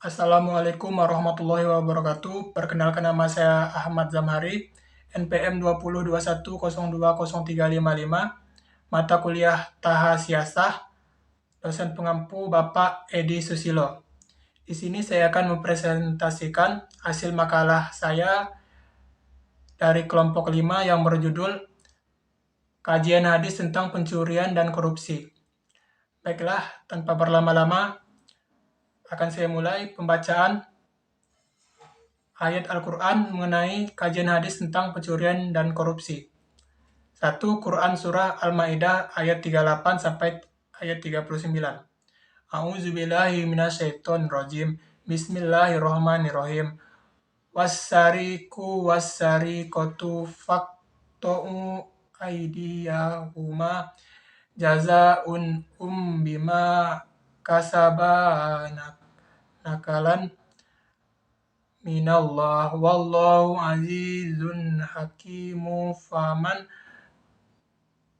Assalamualaikum warahmatullahi wabarakatuh. Perkenalkan nama saya Ahmad Zamhari, NPM 2021020355, mata kuliah Taha Siasah, dosen pengampu Bapak Edi Susilo. Di sini saya akan mempresentasikan hasil makalah saya dari kelompok 5 yang berjudul Kajian Hadis tentang Pencurian dan Korupsi. Baiklah, tanpa berlama-lama, akan saya mulai pembacaan ayat Al-Quran mengenai kajian hadis tentang pencurian dan korupsi. 1. Quran Surah Al-Ma'idah ayat 38 sampai ayat 39. A'udzubillahi minasyaitonirrajim. Bismillahirrahmanirrahim. Wassariku wassariqatu faqta'u aydiyahuma jazaa'un bima kasaba nakalan minallah wallahu azizun hakimu faman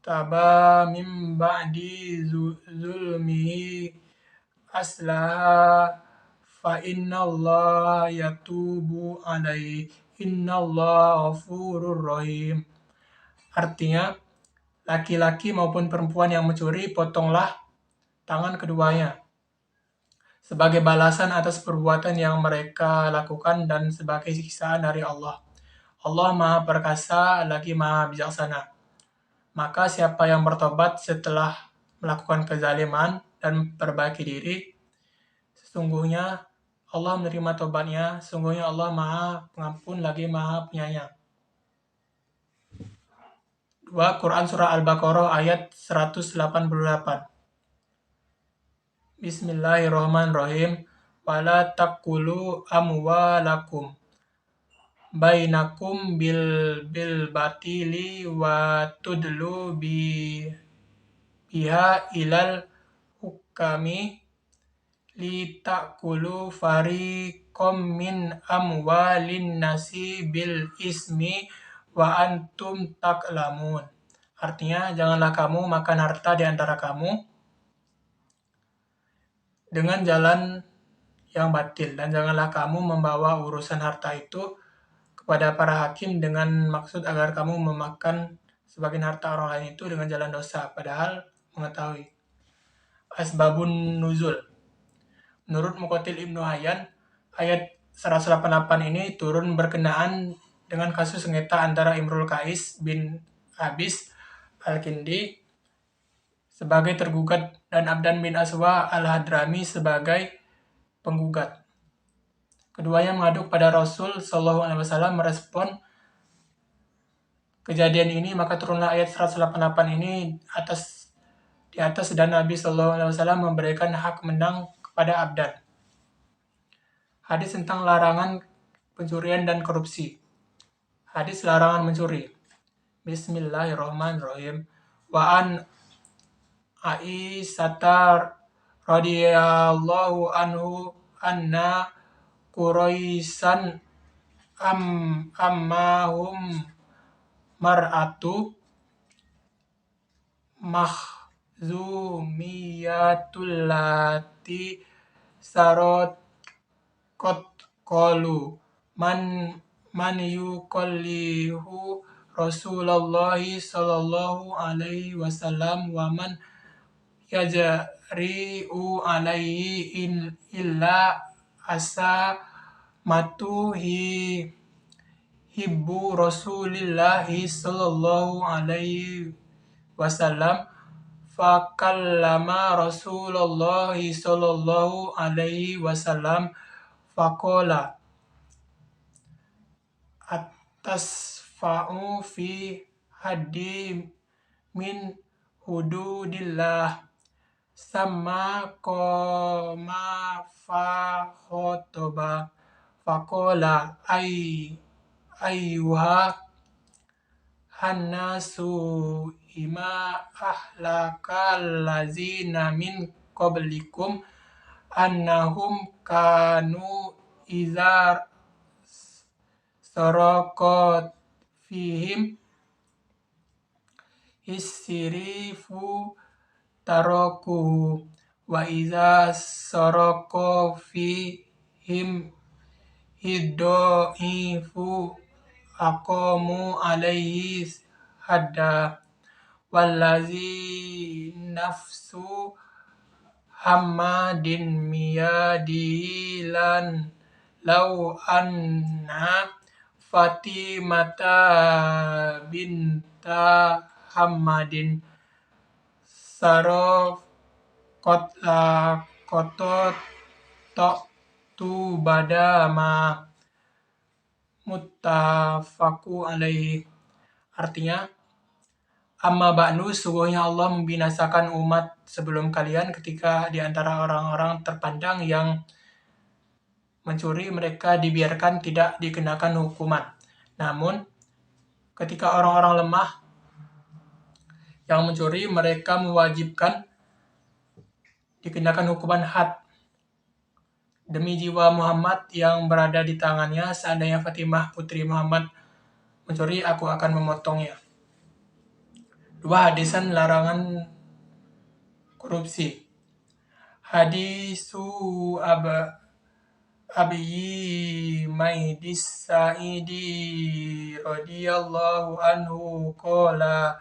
taba min ba'di zulmihi aslaha fa innallaha yatubu alaihi innallaha ghafurur rahim. Artinya, laki-laki maupun perempuan yang mencuri, potonglah tangan keduanya sebagai balasan atas perbuatan yang mereka lakukan dan sebagai siksaan dari Allah. Allah Maha Perkasa lagi Maha Bijaksana. Maka siapa yang bertobat setelah melakukan kezaliman dan perbaiki diri, sesungguhnya Allah menerima tobatnya, sesungguhnya Allah Maha Pengampun lagi Maha Penyayang. 2. Quran Surah Al-Baqarah ayat 188. Bismillahirrahmanirrahim. Wala taqulu amwalakum bainakum bil batili wa tudlu biha ilal hukami li ta'kulu fariqam min amwalin nasi bil ismi wa antum taklamun. Artinya, janganlah kamu makan harta di antara kamu dengan jalan yang batil, dan janganlah kamu membawa urusan harta itu kepada para hakim dengan maksud agar kamu memakan sebagian harta orang lain itu dengan jalan dosa, padahal mengetahui. Asbabun Nuzul. Menurut Muqatil Ibnu Hayyan, ayat 188 ini turun berkenaan dengan kasus sengketa antara Imrul Qais bin Abis Al-Kindi sebagai tergugat dan Abdan bin Aswa Al-Hadrami sebagai penggugat. Keduanya mengadu kepada Rasul SAW merespon kejadian ini, maka turunlah ayat 188 ini di atas dan Nabi SAW memberikan hak menang kepada Abdan. Hadis tentang larangan pencurian dan korupsi. Hadis larangan mencuri. Bismillahirrahmanirrahim. Wa an Aisyah radhiyallahu anhu anna Quraisan ammahum mar'atu mahzumiyatul lati sarot kot qalu man yuqallihu Rasulullah sallallahu alaihi wasallam wa man yajri'u alaihi illa asa matuhi hibbu Rasulillahi sallallahu alaihi wasallam fakallama Rasulullahi sallallahu alaihi wasallam faqala atasfa'u fi haddi min hududillah sama koma fa khotoba faqala ayyuha hannasu ima ahlakal lazina min qablikum annahum kanu izar saraqat fihim isrifu tarakuhu wa iza saraqa him hiddoifu aqamu alaihi hadda wallazi nafsu Hammadin miyadilan lau anna Fatimata binta Hammadin sarof kotla kotot tok tu badama muttafaku alaihi. Artinya, amma ba'du, sungguhnya Allah membinasakan umat sebelum kalian ketika di antara orang-orang terpandang yang mencuri mereka dibiarkan tidak dikenakan hukuman. Namun, ketika orang-orang lemah yang mencuri mereka mewajibkan dikenakan hukuman had. Demi jiwa Muhammad yang berada di tangannya, seandainya Fatimah putri Muhammad mencuri, aku akan memotongnya. 2. Hadisan larangan korupsi. Hadisu Abi Maidis Sa'idi radhiyallahu anhu qala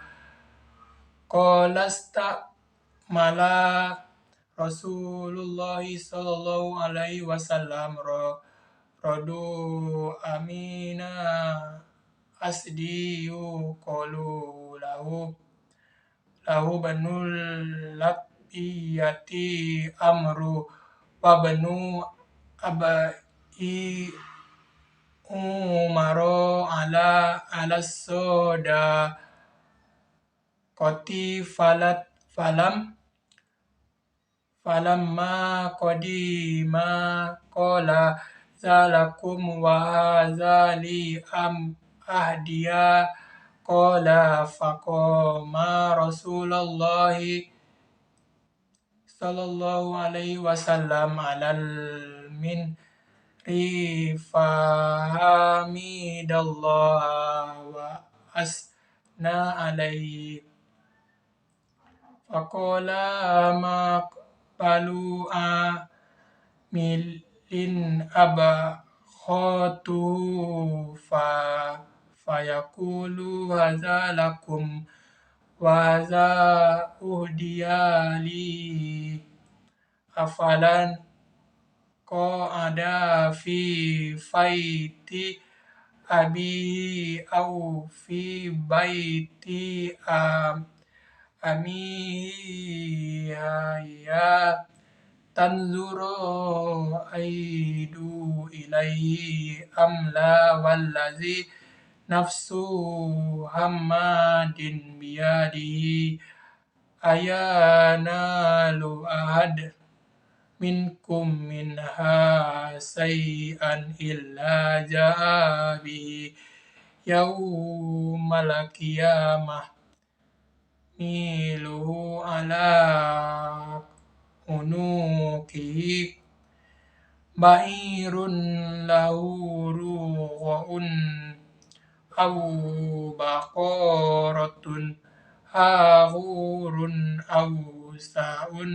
mala Rasulullah sallallahu alaihi wasallam rodu amina asdiyu qalu lahu banul labiyati amru wa banu abai umaro ala soda koti falamma qadima qala zalakum wa hazali ahdiya qala faqama Rasulullah sallallahu alaihi wasallam alal min fahamidallah wa asna alaihi faqala ma balu milin abakhatu fayaqulu hadza lakum wa hadza uhdiyali afalan ada fi faiti abi au fi baiti ya tanzuru aidu ilaihi amla wallazi nafsu Hammadin biyadihi ayanalu ahad minkum minha say'an illa ja'a bihi yaumal qiyamah miluhu ala unukihi ba'irun lahu ruhun au baqaratun hahurun au sa'un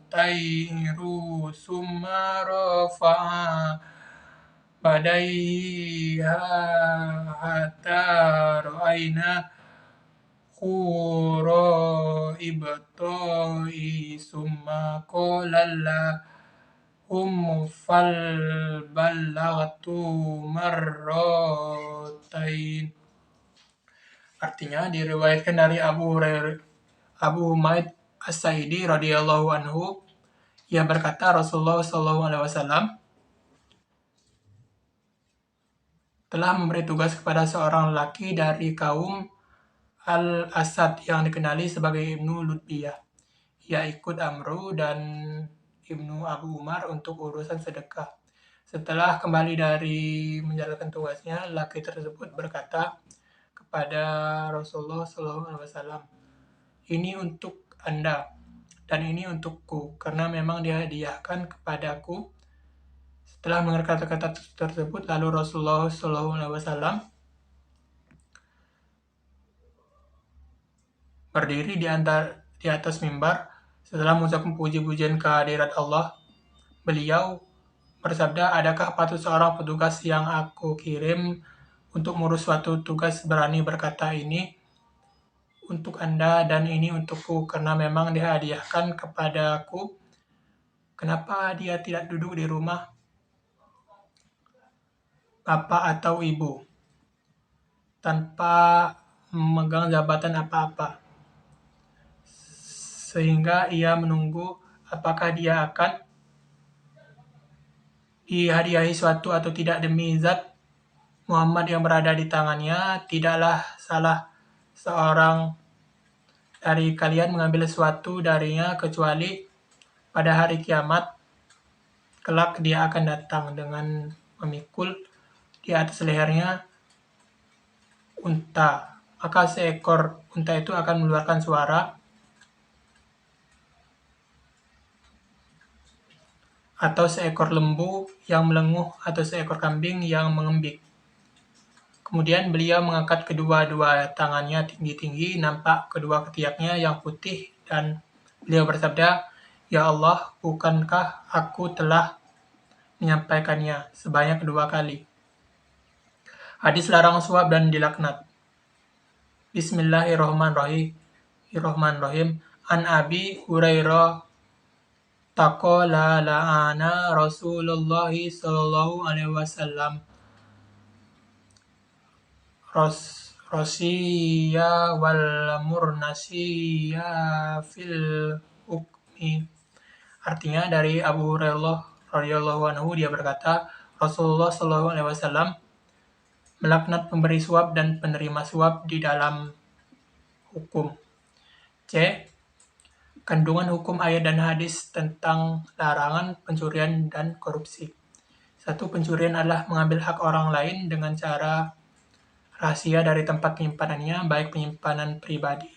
tairu summa rafa'a badaiha hatta ra'aina khura ibtai summa qala fal ballagtu marratain. Artinya diriwayatkan dari Abu Humaid As-Sa'idi radhiyallahu anhu, ia berkata Rasulullah sallallahu alaihi wasallam telah memberi tugas kepada seorang lelaki dari kaum Al-Asad yang dikenali sebagai Ibnu Lutbiyah. Ia ikut Amru dan Ibnu Abu Umar untuk urusan sedekah. Setelah kembali dari menjalankan tugasnya, lelaki tersebut berkata kepada Rasulullah SAW, ini untuk Anda dan ini untukku, karena memang dihadiahkan kepadaku. Setelah mendengar kata-kata tersebut, lalu Rasulullah SAW berdiri di atas mimbar. Setelah mengucapkan puji-pujian kehadirat Allah, beliau bersabda, "Adakah patut seorang petugas yang aku kirim untuk mengurus suatu tugas berani berkata ini untuk Anda dan ini untukku karena memang dihadiahkan kepadaku? Kenapa dia tidak duduk di rumah bapak atau ibu tanpa memegang jabatan apa-apa, sehingga ia menunggu apakah dia akan dihadiahi suatu atau tidak demi zat Muhammad yang berada di tangannya, tidaklah salah seorang dari kalian mengambil sesuatu darinya kecuali pada hari kiamat kelak dia akan datang dengan memikul di atas lehernya unta. Maka seekor unta itu akan mengeluarkan suara atau seekor lembu yang melenguh atau seekor kambing yang mengembik. Kemudian beliau mengangkat kedua-dua tangannya tinggi-tinggi, nampak kedua ketiaknya yang putih, dan beliau bersabda, "Ya Allah, bukankah aku telah menyampaikannya sebanyak 2 kali?" Hadis larang suap dan dilaknat. Bismillahirrahmanirrahim. An Abi Hurairah taqala la'ana Rasulullah sallallahu alaihi wasallam Rosiyya wal murnasiyya fil hukmi. Artinya dari Abu Hurairah radhiyallahu anhu dia berkata, Rasulullah sallallahu alaihi wasallam melaknat pemberi suap dan penerima suap di dalam hukum. C. Kandungan hukum ayat dan hadis tentang larangan pencurian dan korupsi. 1. Pencurian adalah mengambil hak orang lain dengan cara rahasia dari tempat penyimpanannya, baik penyimpanan pribadi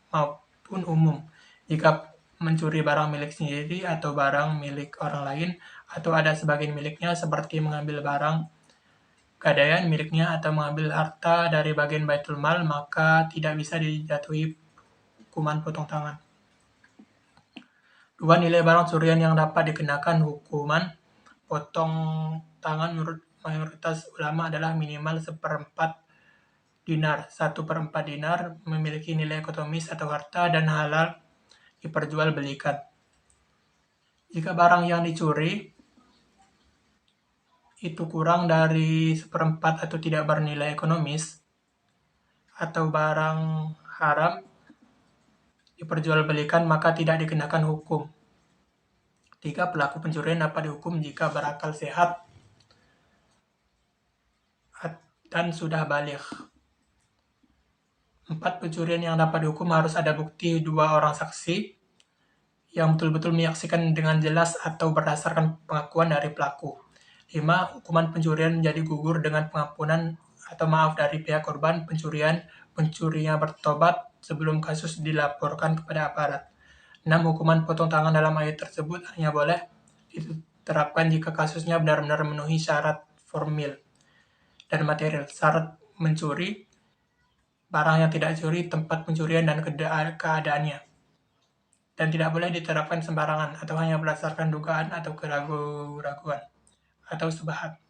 maupun umum. Jika mencuri barang milik sendiri atau barang milik orang lain, atau ada sebagian miliknya seperti mengambil barang gadaian miliknya atau mengambil harta dari bagian baitul mal, maka tidak bisa dijatuhi hukuman potong tangan. 2. Nilai barang curian yang dapat dikenakan hukuman potong tangan menurut mayoritas ulama adalah minimal 1/4 dinar. 1/4 dinar memiliki nilai ekonomis atau harta dan halal diperjualbelikan. Jika barang yang dicuri itu kurang dari 1/4 atau tidak bernilai ekonomis, atau barang haram diperjualbelikan, maka tidak dikenakan hukum. 3. Pelaku pencurian dapat dihukum jika berakal sehat dan sudah baligh. 4. Pencurian yang dapat dihukum harus ada bukti 2 orang saksi yang betul-betul menyaksikan dengan jelas atau berdasarkan pengakuan dari pelaku. 5. Hukuman pencurian menjadi gugur dengan pengampunan atau maaf dari pihak korban pencurinya bertobat sebelum kasus dilaporkan kepada aparat. 6. Hukuman potong tangan dalam ayat tersebut hanya boleh diterapkan jika kasusnya benar-benar memenuhi syarat formil dan material. Syarat mencuri, barang yang tidak dicuri, tempat pencurian, dan keadaannya. Dan tidak boleh diterapkan sembarangan atau hanya berdasarkan dugaan atau keraguan atau subhat.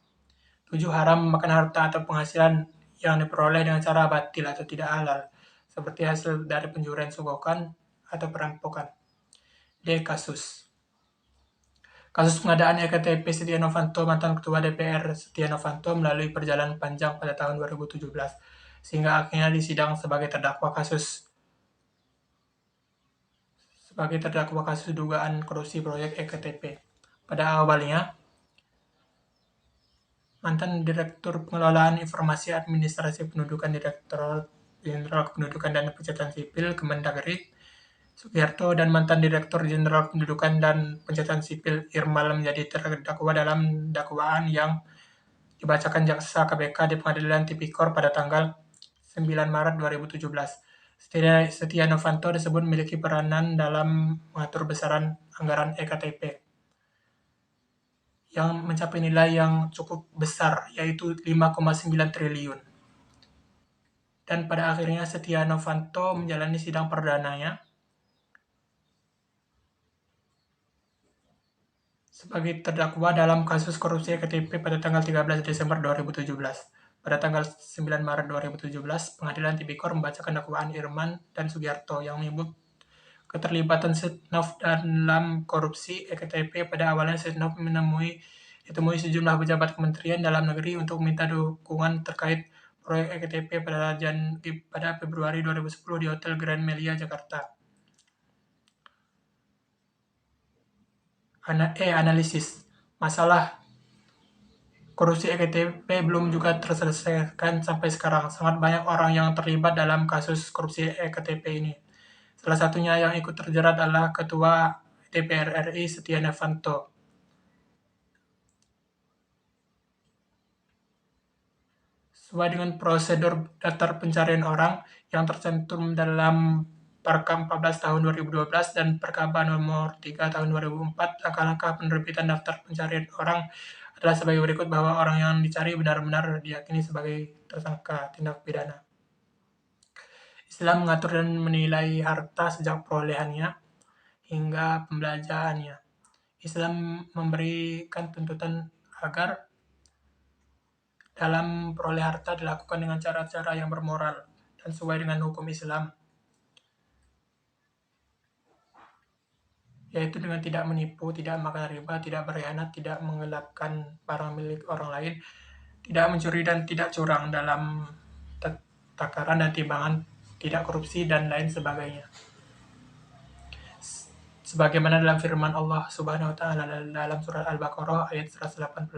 7. Haram memakan harta atau penghasilan yang diperoleh dengan cara batil atau tidak halal, seperti hasil dari pencurian soggokan atau perampokan. D. Kasus pengadaan EKTP Setia Novanto. Mantan Ketua DPR Setia Novanto melalui perjalanan panjang pada tahun 2017, sehingga akhirnya disidang sebagai terdakwa kasus dugaan korupsi proyek EKTP. Pada awalnya, mantan Direktur Pengelolaan Informasi Administrasi Pendudukan Direktorat Jenderal Kependudukan dan Pencatatan Sipil Kemendagri Sugiharto dan mantan Direktur Jenderal Kependudukan dan Pencatatan Sipil Irmal menjadi terdakwa dalam dakwaan yang dibacakan Jaksa KPK di Pengadilan Tipikor pada tanggal 9 Maret 2017. Setia Novanto disebut memiliki peranan dalam mengatur besaran anggaran EKTP yang mencapai nilai yang cukup besar, yaitu 5,9 triliun. Dan pada akhirnya Setia Novanto menjalani sidang perdananya sebagai terdakwa dalam kasus korupsi EKTP pada tanggal 13 Desember 2017. Pada tanggal 9 Maret 2017, Pengadilan Tipikor membacakan dakwaan Irman dan Sugiharto yang menyebut keterlibatan Setnov dalam korupsi EKTP. Pada awalnya Setnov ditemui sejumlah pejabat Kementerian Dalam Negeri untuk meminta dukungan terkait proyek EKTP pada Februari 2010 di Hotel Grand Melia, Jakarta. Analisis masalah korupsi EKTP belum juga terselesaikan sampai sekarang. Sangat banyak orang yang terlibat dalam kasus korupsi EKTP ini. Salah satunya yang ikut terjerat adalah Ketua DPR RI Setia Novanto. Sesuai dengan prosedur daftar pencarian orang yang tercantum dalam Perka 14 tahun 2012 dan Perkaba nomor 3 tahun 2004, langkah-langkah penerbitan daftar pencarian orang adalah sebagai berikut, bahwa orang yang dicari benar-benar diyakini sebagai tersangka tindak pidana. Islam mengatur dan menilai harta sejak perolehannya hingga pembelanjaannya. Islam memberikan tuntutan agar dalam peroleh harta dilakukan dengan cara-cara yang bermoral dan sesuai dengan hukum Islam, yaitu dengan tidak menipu, tidak makan riba, tidak berkhianat, tidak menggelapkan barang milik orang lain, tidak mencuri dan tidak curang dalam takaran dan timbangan, tidak korupsi, dan lain sebagainya. Sebagaimana dalam firman Allah Subhanahu wa taala dalam surat Al-Baqarah ayat 188.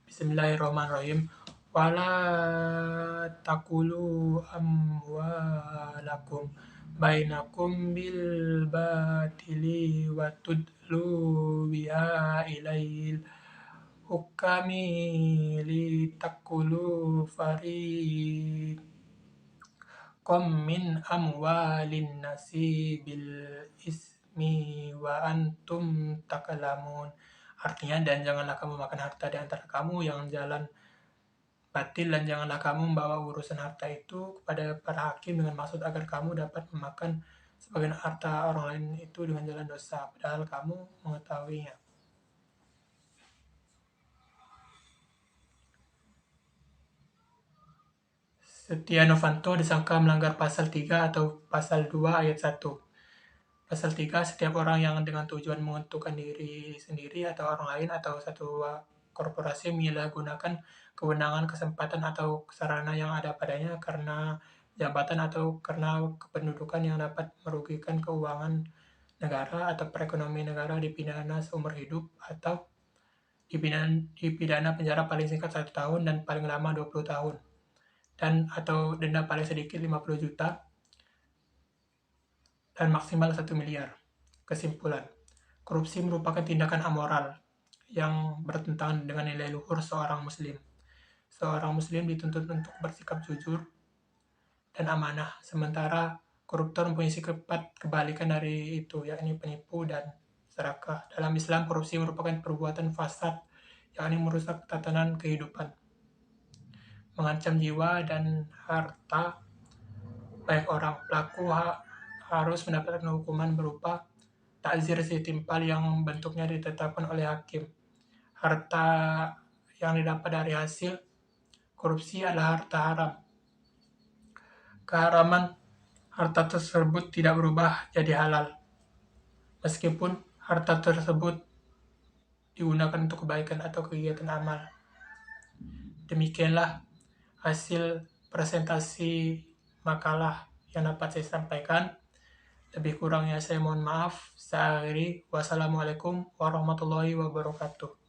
Bismillahirrahmanirrahim. Wala taqulu amwalakum bainakum bil batili wa tudlu biha ilail hukami li taqulu fariqam min amwalin nasi bil ismi wa antum takalamun. Artinya, dan janganlah kamu makan harta di antara kamu yang jalan batil, dan janganlah kamu membawa urusan harta itu kepada para hakim dengan maksud agar kamu dapat memakan sebagian harta orang lain itu dengan jalan dosa, padahal kamu mengetahuinya. Setia Novanto disangka melanggar pasal 3 atau pasal 2 ayat 1. Pasal 3, setiap orang yang dengan tujuan menguntungkan diri sendiri atau orang lain atau satu korporasi menyalahgunakan kewenangan, kesempatan, atau sarana yang ada padanya karena jabatan atau karena kependudukan yang dapat merugikan keuangan negara atau perekonomian negara, dipidana seumur hidup atau dipidana penjara paling singkat 1 tahun dan paling lama 20 tahun dan atau denda paling sedikit 50 juta dan maksimal 1 miliar. Kesimpulan, korupsi merupakan tindakan amoral yang bertentangan dengan nilai luhur seorang muslim. Seorang muslim dituntut untuk bersikap jujur dan amanah, sementara koruptor mempunyai sifat kebalikan dari itu, yakni penipu dan serakah. Dalam Islam, korupsi merupakan perbuatan fasad, yakni merusak tatanan kehidupan, mengancam jiwa dan harta baik orang. Pelaku harus mendapatkan hukuman berupa takzir setimpal yang bentuknya ditetapkan oleh hakim. Harta yang didapat dari hasil korupsi adalah harta haram. Keharaman harta tersebut tidak berubah jadi halal, meskipun harta tersebut digunakan untuk kebaikan atau kegiatan amal. Demikianlah hasil presentasi makalah yang dapat saya sampaikan. Lebih kurangnya saya mohon maaf. Saya akhiri. Wassalamualaikum warahmatullahi wabarakatuh.